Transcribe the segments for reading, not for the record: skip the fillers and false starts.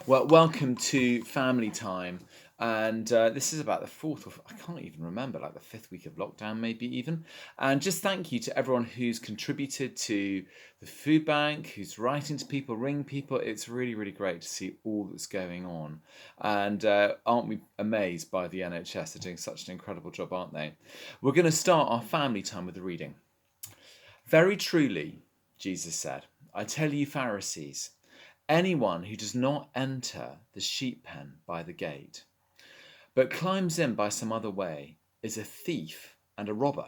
Well, welcome to Family Time. And this is about the fourth, or I can't even remember, like the fifth week of lockdown, maybe even. And just thank you to everyone who's contributed to the food bank, who's writing to people, ringing people. It's really, really great to see all that's going on. And aren't we amazed by the NHS? They're doing such an incredible job, aren't they? We're going to start our family time with a reading. Very truly, Jesus said, I tell you, Pharisees, anyone who does not enter the sheep pen by the gate, but climbs in by some other way, is a thief and a robber.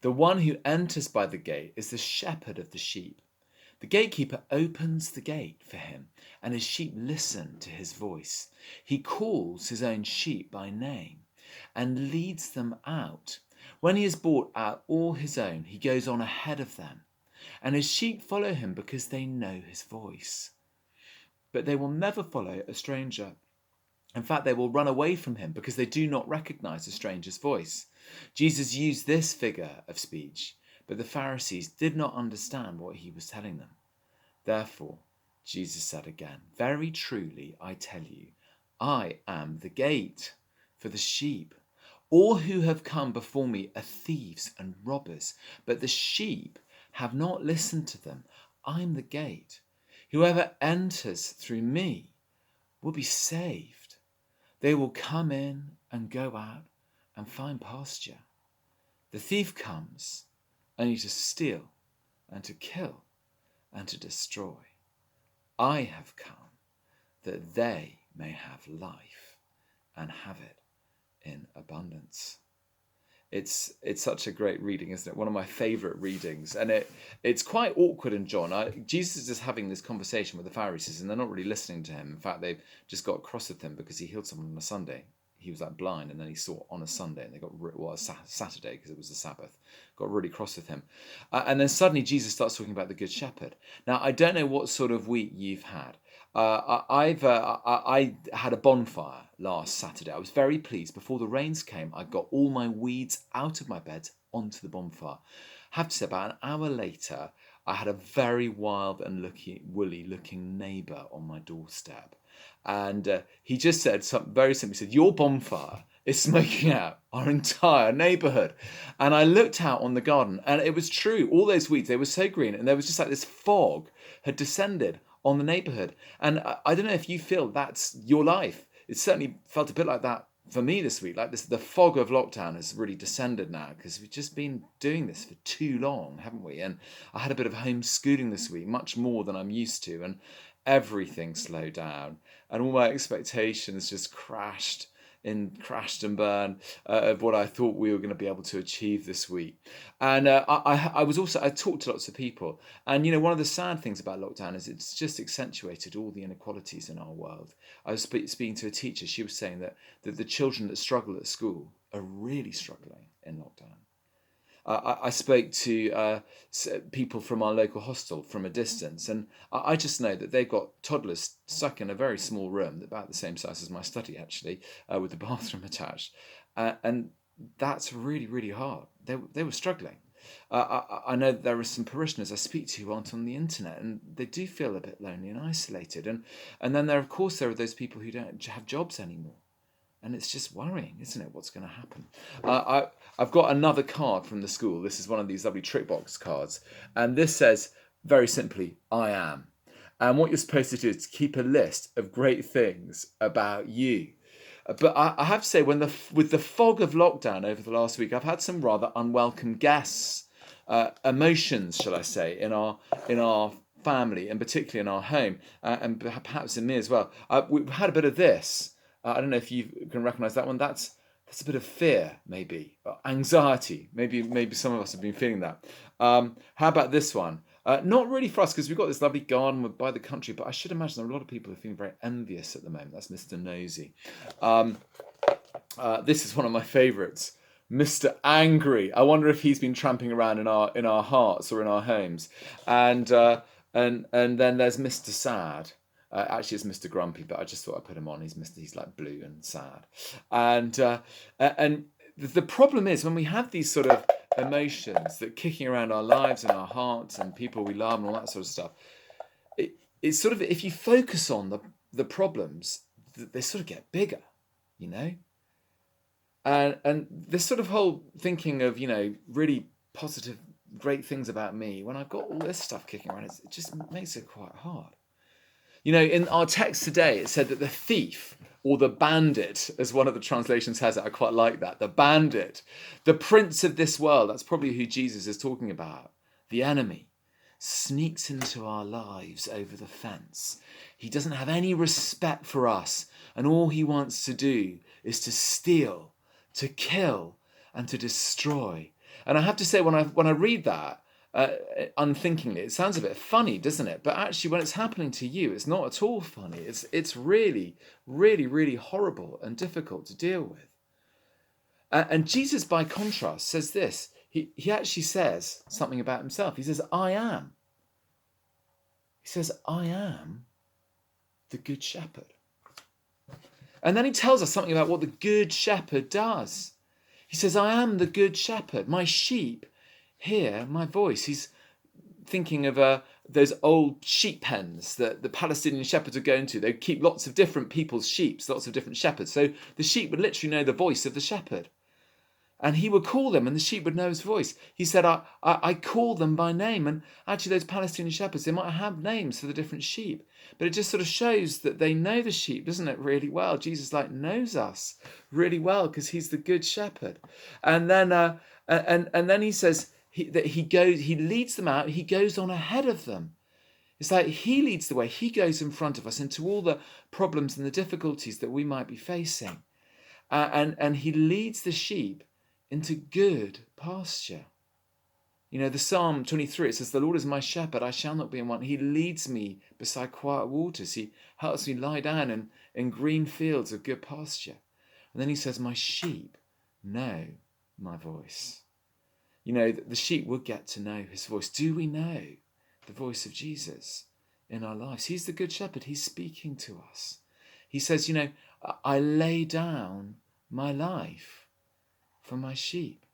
The one who enters by the gate is the shepherd of the sheep. The gatekeeper opens the gate for him, and his sheep listen to his voice. He calls his own sheep by name and leads them out. When he has brought out all his own, he goes on ahead of them, and his sheep follow him because they know his voice. But they will never follow a stranger. In fact, they will run away from him because they do not recognize a stranger's voice. Jesus used this figure of speech, but the Pharisees did not understand what he was telling them. Therefore, Jesus said again, very truly, I tell you, I am the gate for the sheep. All who have come before me are thieves and robbers, but the sheep have not listened to them. I'm the gate. Whoever enters through me will be saved. They will come in and go out and find pasture. The thief comes only to steal and to kill and to destroy. I have come that they may have life and have it in abundance. It's such a great reading, isn't it? One of my favourite readings, and it's quite awkward in John. Jesus is having this conversation with the Pharisees, and they're not really listening to him. In fact, they've just got cross with him because he healed someone on a Sunday. He was like blind, and then he saw on a Sunday, and they got Saturday because it was the Sabbath. Got really cross with him, and then suddenly Jesus starts talking about the Good Shepherd. Now, I don't know what sort of week you've had. I had a bonfire last Saturday. I was very pleased. Before the rains came, I got all my weeds out of my bed onto the bonfire. Have to say, about an hour later, I had a very wild and woolly looking neighbour on my doorstep, and he just said something very simply. He said, "Your bonfire is smoking out our entire neighbourhood." And I looked out on the garden, and it was true. All those weeds, they were so green, and there was just like this fog had descended on the neighborhood. And I don't know if you feel that's your life. It certainly felt a bit like that for me this week. Like this, the fog of lockdown has really descended now because we've just been doing this for too long, haven't we? And I had a bit of homeschooling this week, much more than I'm used to, and everything slowed down, and all my expectations just crashed and burned of what I thought we were going to be able to achieve this week. And I talked to lots of people, and one of the sad things about lockdown is it's just accentuated all the inequalities in our world. I was speaking to a teacher. She was saying that the children that struggle at school are really struggling in lockdown. I spoke to people from our local hostel from a distance, and I just know that they've got toddlers stuck in a very small room, about the same size as my study, actually, with the bathroom attached, and that's really, really hard. They were struggling. I know that there are some parishioners I speak to who aren't on the internet, and they do feel a bit lonely and isolated. And then of course, there are those people who don't have jobs anymore. And it's just worrying, isn't it? What's going to happen? I've got another card from the school. This is one of these lovely trick box cards. And this says, very simply, I am. And what you're supposed to do is keep a list of great things about you. But I have to say, with the fog of lockdown over the last week, I've had some rather unwelcome guests, emotions, shall I say, in our family, and particularly in our home, and perhaps in me as well. We've had a bit of this. I don't know if you can recognise that one. That's a bit of fear, maybe anxiety. Maybe some of us have been feeling that. How about this one? Not really for us because we've got this lovely garden by the country, but I should imagine there are a lot of people who are feeling very envious at the moment. That's Mr. Nosy. This is one of my favourites. Mr. Angry. I wonder if he's been tramping around in our hearts or in our homes. And then there's Mr. Sad. Actually, it's Mr. Grumpy, but I just thought I'd put him on. He's like blue and sad, and the problem is when we have these sort of emotions that kicking around our lives and our hearts and people we love and all that sort of stuff. It's sort of, if you focus on the problems, they sort of get bigger, you know? And this sort of whole thinking of, really positive, great things about me, when I've got all this stuff kicking around, it just makes it quite hard. In our text today, it said that the thief or the bandit, as one of the translations has it, I quite like that, the bandit, the prince of this world, that's probably who Jesus is talking about, the enemy, sneaks into our lives over the fence. He doesn't have any respect for us, and all he wants to do is to steal, to kill, and to destroy. And I have to say, when I read that, unthinkingly, it sounds a bit funny, doesn't it? But actually, when it's happening to you, it's not at all funny. It's really, really, really horrible and difficult to deal with. And Jesus, by contrast, says this. He actually says something about himself. He says, I am. He says, I am the good shepherd. And then he tells us something about what the good shepherd does. He says, I am the good shepherd. My sheep hear my voice. He's thinking of those old sheep pens that the Palestinian shepherds would go into. They'd keep lots of different people's sheep, lots of different shepherds. So the sheep would literally know the voice of the shepherd. And he would call them and the sheep would know his voice. He said, I call them by name. And actually those Palestinian shepherds, they might have names for the different sheep. But it just sort of shows that they know the sheep, doesn't it, really well? Jesus knows us really well because he's the good shepherd. And then and then he says that he leads them out. He goes on ahead of them. It's like he leads the way. He goes in front of us into all the problems and the difficulties that we might be facing. And he leads the sheep into good pasture. The Psalm 23, it says, the Lord is my shepherd, I shall not be in want. He leads me beside quiet waters. He helps me lie down in green fields of good pasture. And then he says, my sheep know my voice. The sheep will get to know his voice. Do we know the voice of Jesus in our lives? He's the good shepherd. He's speaking to us. He says, I lay down my life for my sheep.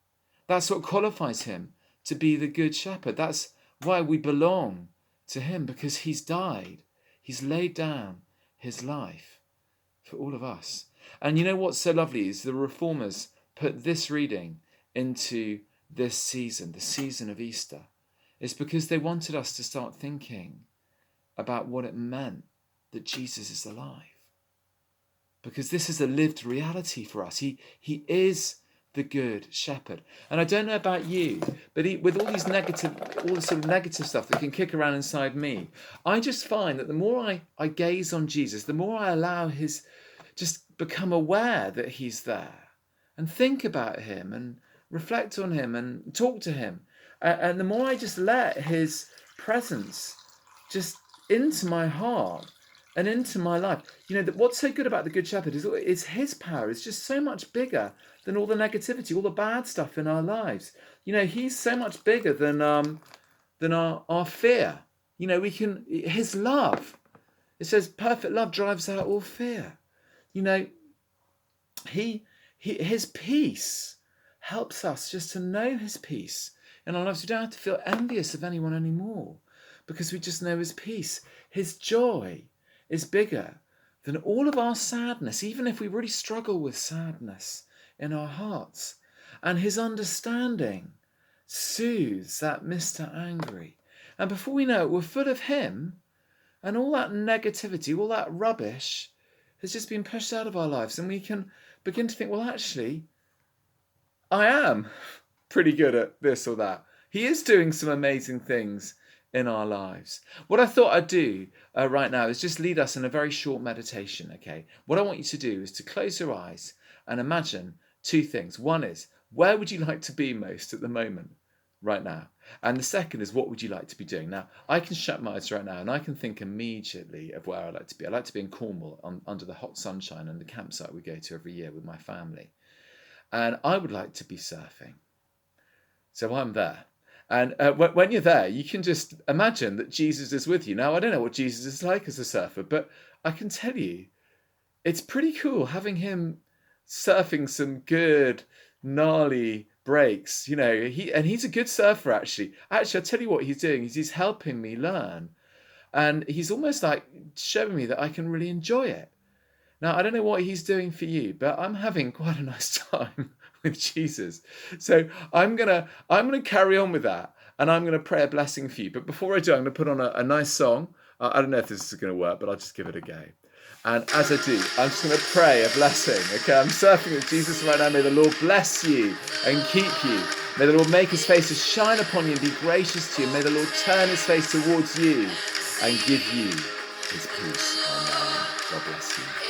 That's what qualifies him to be the good shepherd. That's why we belong to him, because he's died. He's laid down his life for all of us. And what's so lovely is the Reformers put this reading into this season, the season of Easter. It's because they wanted us to start thinking about what it meant that Jesus is alive. Because this is a lived reality for us. He is the good shepherd. And I don't know about you, but with all this sort of negative stuff that can kick around inside me, I just find that the more I gaze on Jesus, the more I allow just become aware that he's there and think about him and reflect on him and talk to him. And the more I just let his presence just into my heart and into my life. What's so good about the Good Shepherd is his power is just so much bigger than all the negativity, all the bad stuff in our lives. He's so much bigger than our fear. His love. It says perfect love drives out all fear. His peace helps us just to know his peace in our lives. We don't have to feel envious of anyone anymore because we just know his peace. His joy is bigger than all of our sadness, even if we really struggle with sadness in our hearts. And his understanding soothes that Mr. Angry. And before we know it, we're full of him, and all that negativity, all that rubbish has just been pushed out of our lives. And we can begin to think, well, actually, I am pretty good at this or that. He is doing some amazing things in our lives. What I thought I'd do right now is just lead us in a very short meditation, okay? What I want you to do is to close your eyes and imagine two things. One is, where would you like to be most at the moment, right now? And the second is, what would you like to be doing? Now, I can shut my eyes right now and I can think immediately of where I'd like to be. I'd like to be in Cornwall under the hot sunshine and the campsite we go to every year with my family. And I would like to be surfing. So I'm there. And when you're there, you can just imagine that Jesus is with you. Now, I don't know what Jesus is like as a surfer, but I can tell you, it's pretty cool having him surfing some good, gnarly breaks. He's a good surfer, actually. Actually, I'll tell you what he's doing is he's helping me learn And he's almost like showing me that I can really enjoy it. Now, I don't know what he's doing for you, but I'm having quite a nice time with Jesus. So I'm gonna carry on with that, and I'm gonna pray a blessing for you. But before I do, I'm gonna put on a nice song. I don't know if this is gonna work, but I'll just give it a go. And as I do, I'm just gonna pray a blessing. Okay, I'm surfing with Jesus right now. May the Lord bless you and keep you. May the Lord make his face to shine upon you and be gracious to you. May the Lord turn his face towards you and give you his peace. Amen. God bless you.